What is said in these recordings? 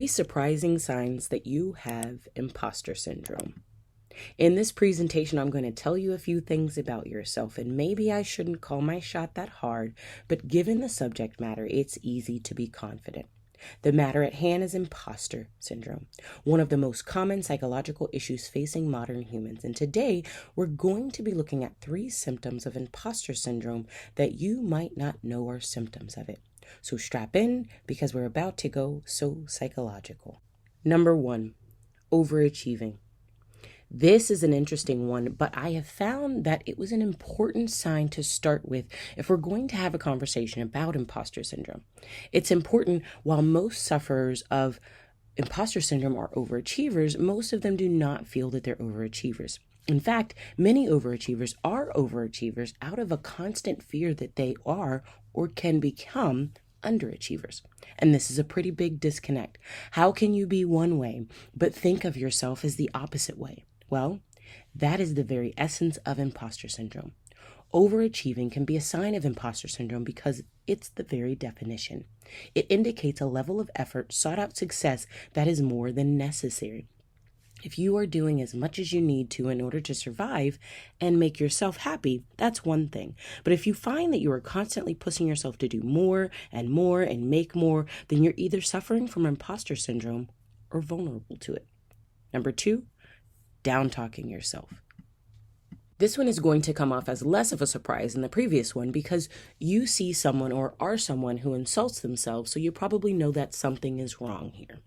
Surprising signs that you have imposter syndrome. In this presentation, I'm going to tell you a few things about yourself, and maybe I shouldn't call my shot that hard, but given the subject matter, it's easy to be confident. The matter at hand is imposter syndrome, one of the most common psychological issues facing modern humans. And today, we're going to be looking at 3 symptoms of imposter syndrome that you might not know are symptoms of it. So strap in because we're about to go so psychological. Number 1, overachieving. This is an interesting one, but I have found that it was an important sign to start with if we're going to have a conversation about imposter syndrome. It's important. While most sufferers of imposter syndrome are overachievers, most of them do not feel that they're overachievers. In fact, many overachievers are overachievers out of a constant fear that they are or can become underachievers. And this is a pretty big disconnect. How can you be one way, but think of yourself as the opposite way? Well, that is the very essence of imposter syndrome. Overachieving can be a sign of imposter syndrome because it's the very definition. It indicates a level of effort, sought out success that is more than necessary. If you are doing as much as you need to in order to survive and make yourself happy, that's one thing. But if you find that you are constantly pushing yourself to do more and more and make more, then you're either suffering from imposter syndrome or vulnerable to it. Number 2, downtalking yourself. This one is going to come off as less of a surprise than the previous one because you see someone or are someone who insults themselves, so you probably know that something is wrong here.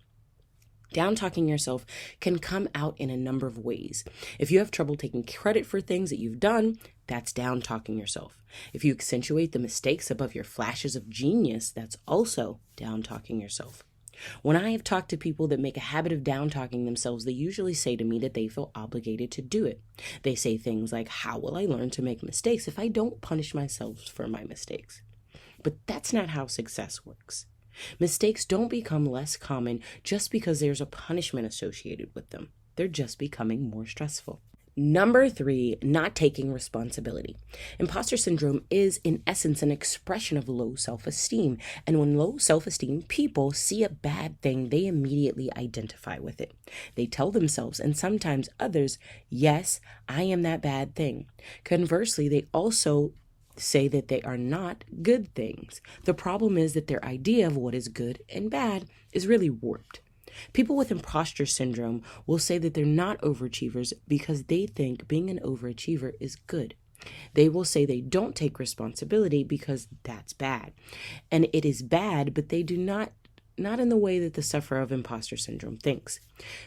Downtalking yourself can come out in a number of ways. If you have trouble taking credit for things that you've done, that's downtalking yourself. If you accentuate the mistakes above your flashes of genius, that's also downtalking yourself. When I have talked to people that make a habit of downtalking themselves, they usually say to me that they feel obligated to do it. They say things like, how will I learn to make mistakes if I don't punish myself for my mistakes? But that's not how success works. Mistakes don't become less common just because there's a punishment associated with them. They're just becoming more stressful. Number 3, not taking responsibility. Imposter syndrome is, in essence, an expression of low self-esteem. And when low self-esteem people see a bad thing, they immediately identify with it. They tell themselves, and sometimes others, yes, I am that bad thing. Conversely, they also say that they are not good things. The problem is that their idea of what is good and bad is really warped. People with imposter syndrome will say that they're not overachievers because they think being an overachiever is good. They will say they don't take responsibility because that's bad. And it is bad, but they do not in the way that the sufferer of imposter syndrome thinks.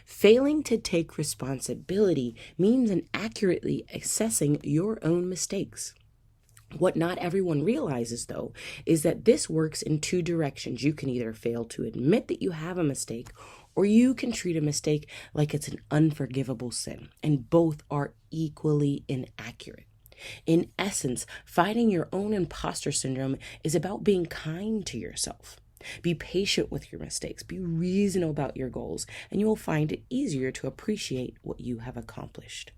Failing to take responsibility means accurately assessing your own mistakes. What not everyone realizes, though, is that this works in 2 directions. You can either fail to admit that you have a mistake, or you can treat a mistake like it's an unforgivable sin, and both are equally inaccurate. In essence, fighting your own imposter syndrome is about being kind to yourself. Be patient with your mistakes, be reasonable about your goals, and you will find it easier to appreciate what you have accomplished.